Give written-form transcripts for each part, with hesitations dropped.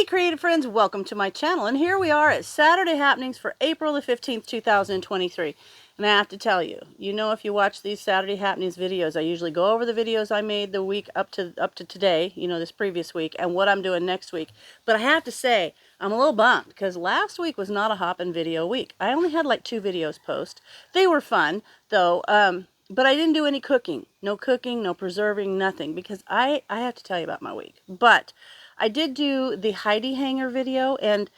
creative friends, welcome to my channel, and here we are at Saturday happenings for April the 15th, 2023. And I have to tell you, if you watch these Saturday happenings videos, I usually go over the videos I made the week up to today, this previous week, and what I'm doing next week. But I have to say, I'm a little bummed because last week was not a hoppin' video week. I only had like 2 videos post. They were fun though, but I didn't do any cooking. No cooking, no preserving, nothing, because I have to tell you about my week. But I did do the Heidi hanger video, and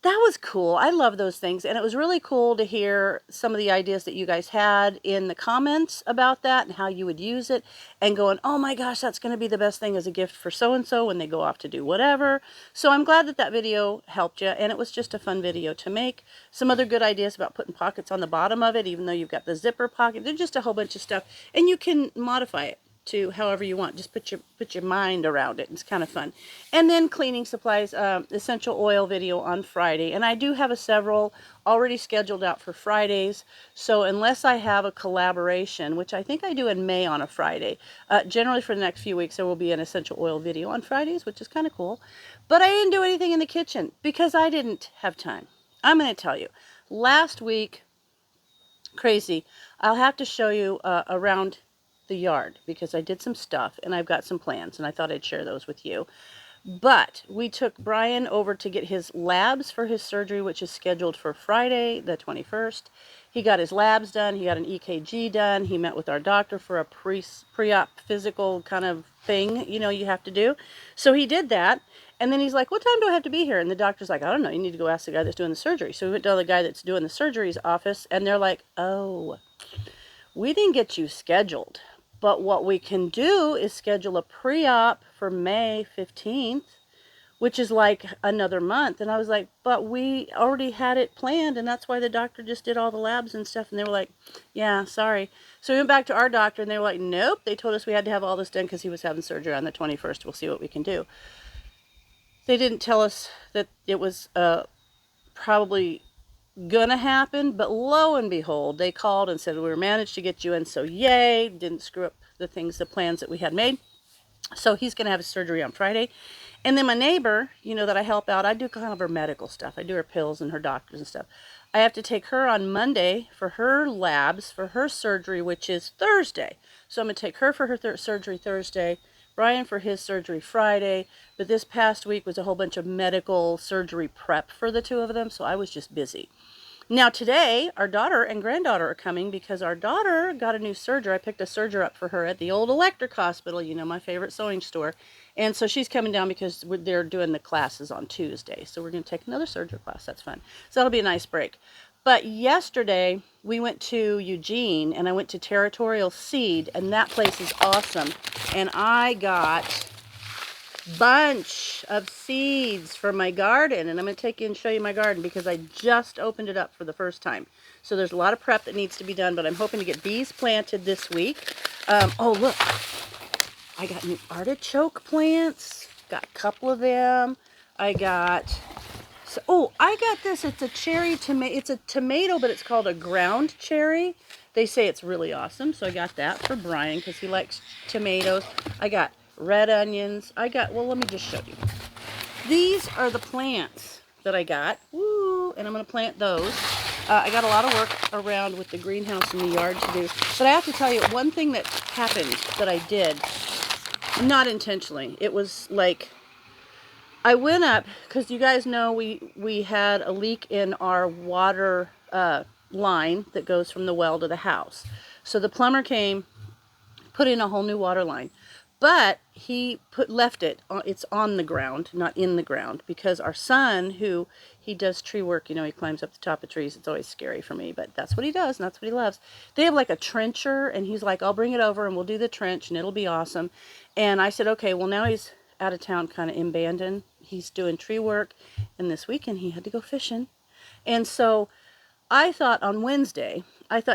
that was cool. I love those things, and it was really cool to hear some of the ideas that you guys had in the comments about that and how you would use it, and going, oh my gosh, that's going to be the best thing as a gift for so-and-so when they go off to do whatever. So I'm glad that that video helped you, and it was just a fun video to make. Some other good ideas about putting pockets on the bottom of it, even though you've got the zipper pocket. There's just a whole bunch of stuff, and you can modify it to however you want. Just put your mind around it. It's kind of fun. And then cleaning supplies, essential oil video on Friday, and I do have several already scheduled out for Fridays. So unless I have a collaboration, which I think I do in May on a Friday, generally for the next few weeks there will be an essential oil video on Fridays, which is kind of cool. But I didn't do anything in the kitchen because I didn't have time. I'm going to tell you, last week, crazy. I'll have to show you around the yard because I did some stuff and I've got some plans, and I thought I'd share those with you. But we took Brian over to get his labs for his surgery, which is scheduled for Friday the 21st. He got his labs done. He got an EKG done. He met with our doctor for a pre-op physical kind of thing, you have to do. So he did that. And then he's like, what time do I have to be here? And the doctor's like, I don't know. You need to go ask the guy that's doing the surgery. So we went to the guy that's doing the surgery's office, and they're like, oh, we didn't get you scheduled. But what we can do is schedule a pre-op for May 15th, which is like another month. And I was like, but we already had it planned, and that's why the doctor just did all the labs and stuff. And they were like, yeah, sorry. So we went back to our doctor, and they were like, nope. They told us we had to have all this done because he was having surgery on the 21st. We'll see what we can do. They didn't tell us that it was probably gonna happen, but lo and behold, they called and said, we managed to get you in, so yay. Didn't screw up the plans that we had made. So he's gonna have his surgery on Friday. And then my neighbor, that I help out, I do kind of her medical stuff. I do her pills and her doctors and stuff. I have to take her on Monday for her labs for her surgery, which is Thursday. So I'm gonna take her for her surgery Thursday, Brian for his surgery Friday. But this past week was a whole bunch of medical surgery prep for the two of them, so I was just busy. Now today, our daughter and granddaughter are coming because our daughter got a new serger. I picked a serger up for her at the old Electric Hospital, my favorite sewing store. And so she's coming down because they're doing the classes on Tuesday. So we're going to take another serger class. That's fun. So that'll be a nice break. But yesterday, we went to Eugene, and I went to Territorial Seed, and that place is awesome. And I got bunch of seeds for my garden, and I'm going to take you and show you my garden because I just opened it up for the first time. So there's a lot of prep that needs to be done, but I'm hoping to get these planted this week. Oh look, I got new artichoke plants, got a couple of them. I got this. It's a cherry tomato. It's a tomato, but it's called a ground cherry. They say it's really awesome, so I got that for Brian because he likes tomatoes. I got red onions. Well, let me just show you. These are the plants that I got. Woo! And I'm going to plant those. I got a lot of work around with the greenhouse in the yard to do. But I have to tell you, one thing that happened that I did, not intentionally, it was like, I went up, because you guys know we had a leak in our water line that goes from the well to the house. So the plumber came, put in a whole new water line. But he left it, it's on the ground, not in the ground, because our son, he does tree work, he climbs up the top of trees. It's always scary for me, but that's what he does, and that's what he loves. They have like a trencher, and he's like, I'll bring it over, and we'll do the trench, and it'll be awesome. And I said, okay, well, now he's out of town, kind of in Bandon. He's doing tree work, and this weekend he had to go fishing. And so I thought on Wednesday,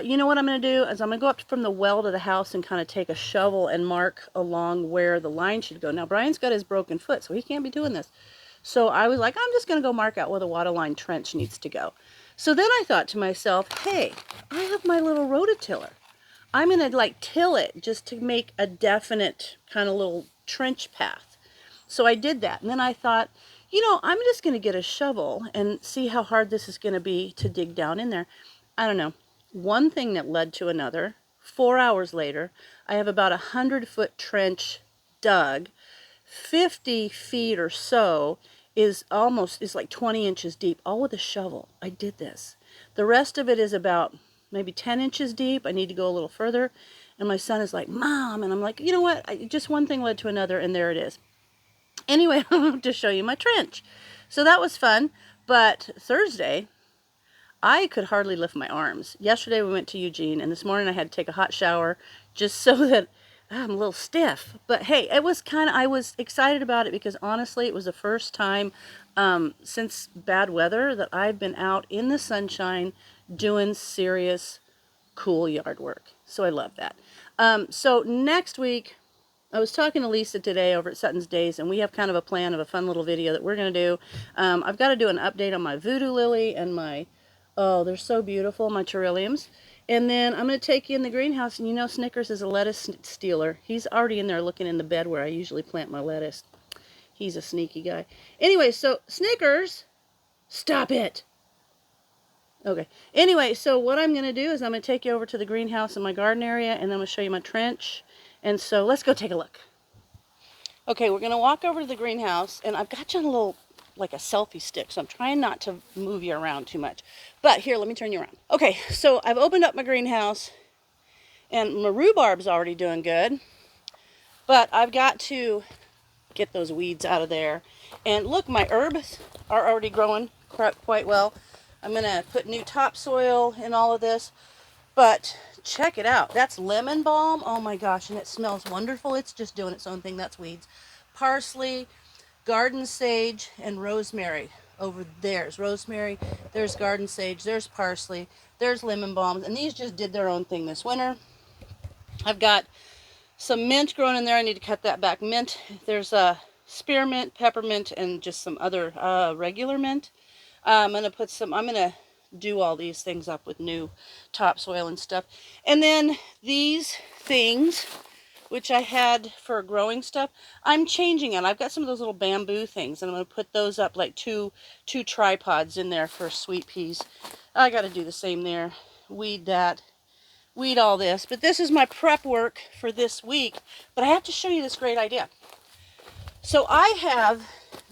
you know what I'm going to do is I'm going to go up from the well to the house and kind of take a shovel and mark along where the line should go. Now, Brian's got his broken foot, so he can't be doing this. So I was like, I'm just going to go mark out where the water line trench needs to go. So then I thought to myself, hey, I have my little rototiller. I'm going to till it just to make a definite kind of little trench path. So I did that. And then I thought, you know, I'm just going to get a shovel and see how hard this is going to be to dig down in there. I don't know. One thing that led to another. 4 hours later, I have about 100-foot trench dug. 50 feet or so is like 20 inches deep, all with a shovel. I did this. The rest of it is about maybe 10 inches deep. I need to go a little further. And my son is like, Mom, and I'm like, you know what? Just one thing led to another, and there it is. Anyway, to show you my trench. So that was fun. But Thursday, I could hardly lift my arms. Yesterday we went to Eugene, and this morning I had to take a hot shower just so that I'm a little stiff. But hey, I was excited about it because honestly, it was the first time since bad weather that I've been out in the sunshine doing serious, cool yard work. So I love that. So next week, I was talking to Lisa today over at Sutton's Days, and we have kind of a plan of a fun little video that we're going to do. I've got to do an update on my voodoo lily and my, oh, they're so beautiful, my Trilliums. And then I'm going to take you in the greenhouse, and you know Snickers is a lettuce stealer. He's already in there looking in the bed where I usually plant my lettuce. He's a sneaky guy. Anyway, so Snickers, stop it. Okay. Anyway, so what I'm going to do is I'm going to take you over to the greenhouse in my garden area, and then I'm going to show you my trench. And so let's go take a look. Okay, we're going to walk over to the greenhouse, and I've got you on a little, like a selfie stick, so I'm trying not to move you around too much. But here, let me turn you around. Okay, so I've opened up my greenhouse, and my rhubarb's already doing good. But I've got to get those weeds out of there. And look, my herbs are already growing quite well. I'm going to put new topsoil in all of this. But check it out. That's lemon balm. Oh my gosh, and it smells wonderful. It's just doing its own thing. That's weeds. Parsley, garden sage, and rosemary. Over there's rosemary, there's garden sage, there's parsley, there's lemon balm. And these just did their own thing this winter. I've got some mint growing in there. I need to cut that back. Mint. There's spearmint, peppermint, and just some other regular mint. I'm gonna do all these things up with new topsoil and stuff. And then these things, which I had for growing stuff, I'm changing it. I've got some of those little bamboo things, and I'm going to put those up like two tripods in there for sweet peas. I got to do the same there. Weed that. Weed all this. But this is my prep work for this week. But I have to show you this great idea. So I have,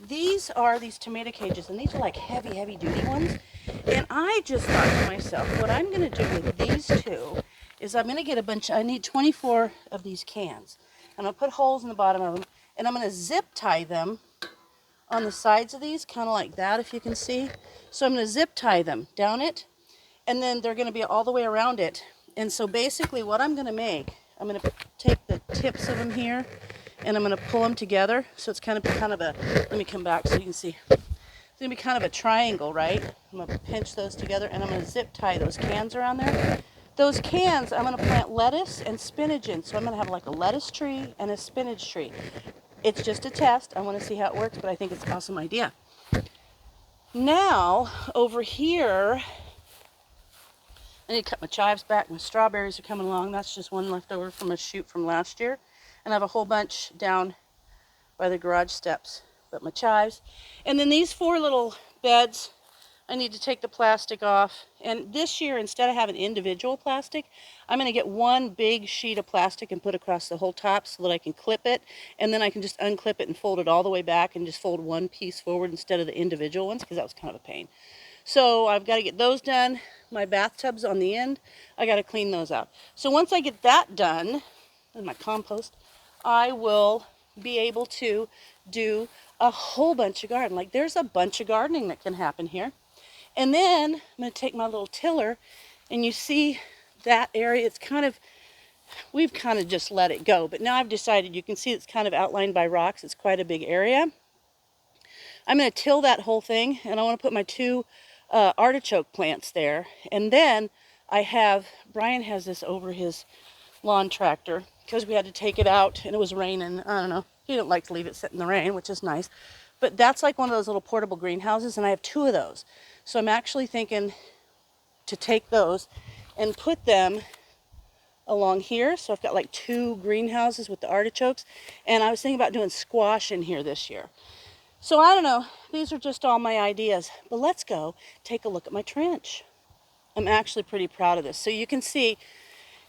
these are these tomato cages, and these are like heavy duty ones. And I just thought to myself, what I'm going to do with these two is I'm going to get a bunch, I need 24 of these cans. And I'll put holes in the bottom of them, and I'm going to zip tie them on the sides of these, kind of like that, if you can see. So I'm going to zip tie them down it, and then they're going to be all the way around it. And so basically what I'm going to make, I'm going to take the tips of them here, and I'm going to pull them together. So it's kind of a, let me come back so you can see. It's going to be kind of a triangle, right? I'm going to pinch those together, and I'm going to zip tie those cans around there. Those cans, I'm going to plant lettuce and spinach in. So I'm going to have like a lettuce tree and a spinach tree. It's just a test. I want to see how it works, but I think it's an awesome idea. Now, over here, I need to cut my chives back. My strawberries are coming along. That's just one left over from a shoot from last year. And I have a whole bunch down by the garage steps. But my chives. And then these 4 little beds, I need to take the plastic off. And this year, instead of having individual plastic, I'm going to get one big sheet of plastic and put across the whole top so that I can clip it. And then I can just unclip it and fold it all the way back and just fold one piece forward instead of the individual ones, because that was kind of a pain. So I've got to get those done. My bathtubs on the end, I got to clean those out. So once I get that done, and my compost, I will be able to do a whole bunch of gardening. Like, there's a bunch of gardening that can happen here. And then I'm going to take my little tiller, and you see that area, it's kind of, we've kind of just let it go. But now I've decided, you can see it's kind of outlined by rocks. It's quite a big area. I'm going to till that whole thing, and I want to put my 2 artichoke plants there. And then Brian has this over his lawn tractor, because we had to take it out and it was raining. I don't know. He didn't like to leave it sit in the rain, which is nice. But that's like one of those little portable greenhouses, and I have 2 of those. So I'm actually thinking to take those and put them along here. So I've got like 2 greenhouses with the artichokes. And I was thinking about doing squash in here this year. So I don't know, these are just all my ideas, but let's go take a look at my trench. I'm actually pretty proud of this. So you can see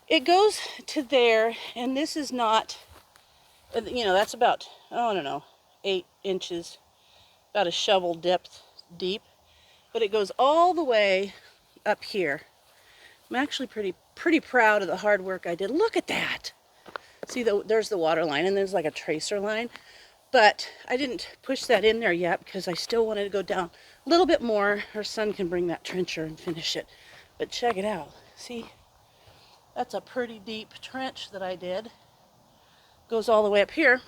it goes to there, and this is not, you know, that's about, oh, I don't know, 8 inches, about a shovel depth deep, but it goes all the way up here. I'm actually pretty proud of the hard work I did. Look at that. See, there's the water line, and there's like a tracer line. But I didn't push that in there yet because I still wanted to go down a little bit more. Her son can bring that trencher and finish it. But check it out. See, that's a pretty deep trench that I did. Goes all the way up here.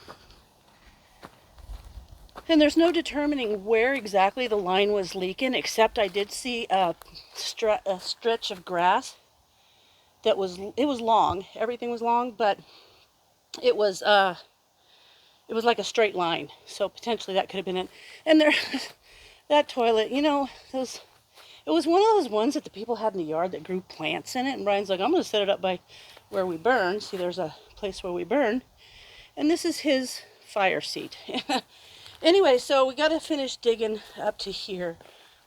And there's no determining where exactly the line was leaking, except I did see a stretch of grass that was long. Everything was long, but it was like a straight line, so potentially that could have been it. And there, that toilet, you know, it was one of those ones that the people had in the yard that grew plants in it, and Brian's like, I'm going to set it up by where we burn. See, there's a place where we burn, and this is his fire seat. Anyway, so we got to finish digging up to here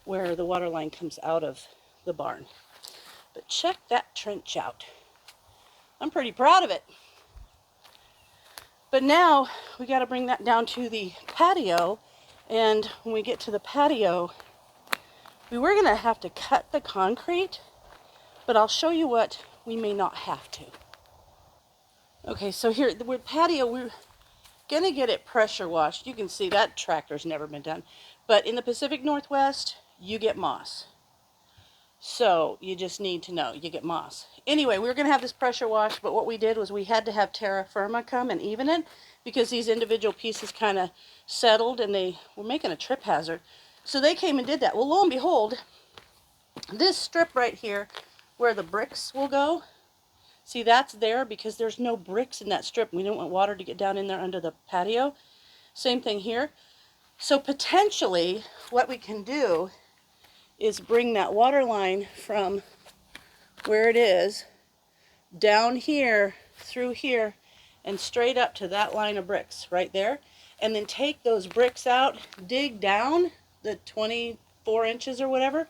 where the water line comes out of the barn. But check that trench out. I'm pretty proud of it. But now we got to bring that down to the patio, and when we get to the patio, we were going to have to cut the concrete, but I'll show you what we may not have to. Okay, so here, the patio, we're going to get it pressure washed. You can see that tractor's never been done. But in the Pacific Northwest, you get moss. So you just need to know, you get moss. Anyway, we were going to have this pressure wash, but what we did was we had to have Terra Firma come and even it because these individual pieces kind of settled and they were making a trip hazard. So they came and did that. Well, lo and behold, this strip right here where the bricks will go, see, that's there because there's no bricks in that strip. We don't want water to get down in there under the patio. Same thing here. So potentially what we can do is bring that water line from where it is down here through here and straight up to that line of bricks right there, and then take those bricks out, dig down the 24 inches or whatever,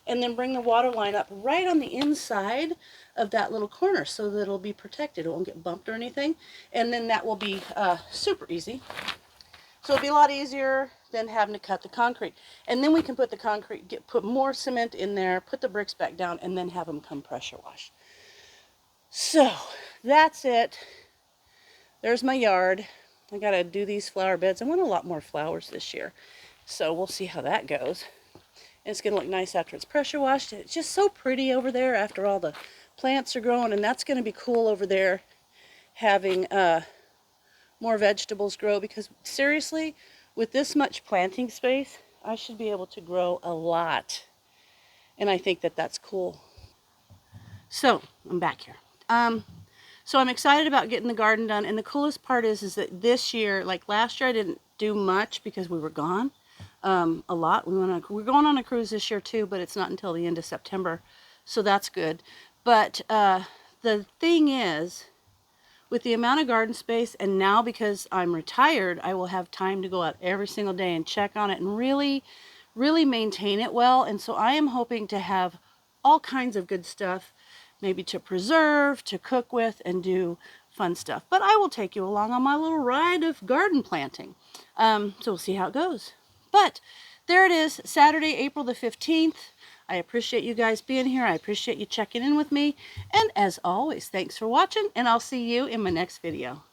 and then bring the water line up right on the inside of that little corner so that it'll be protected. It won't get bumped or anything, and then that will be super easy. So it'll be a lot easier than having to cut the concrete. And then we can put the concrete, put more cement in there, put the bricks back down, and then have them come pressure wash. So that's it. There's my yard. I got to do these flower beds. I want a lot more flowers this year. So we'll see how that goes. And it's going to look nice after it's pressure washed. It's just so pretty over there after all the plants are growing. And that's going to be cool over there having more vegetables grow, because seriously, with this much planting space, I should be able to grow a lot. And I think that that's cool. So, I'm back here. So I'm excited about getting the garden done. And the coolest part is that this year, like last year, I didn't do much because we were gone a lot. We're going on a cruise this year too, but it's not until the end of September. So that's good. But the thing is, with the amount of garden space, and now because I'm retired, I will have time to go out every single day and check on it and really, really maintain it well. And so I am hoping to have all kinds of good stuff, maybe to preserve, to cook with, and do fun stuff. But I will take you along on my little ride of garden planting. So we'll see how it goes. But there it is, Saturday, April the 15th. I appreciate you guys being here. I appreciate you checking in with me. And as always, thanks for watching, and I'll see you in my next video.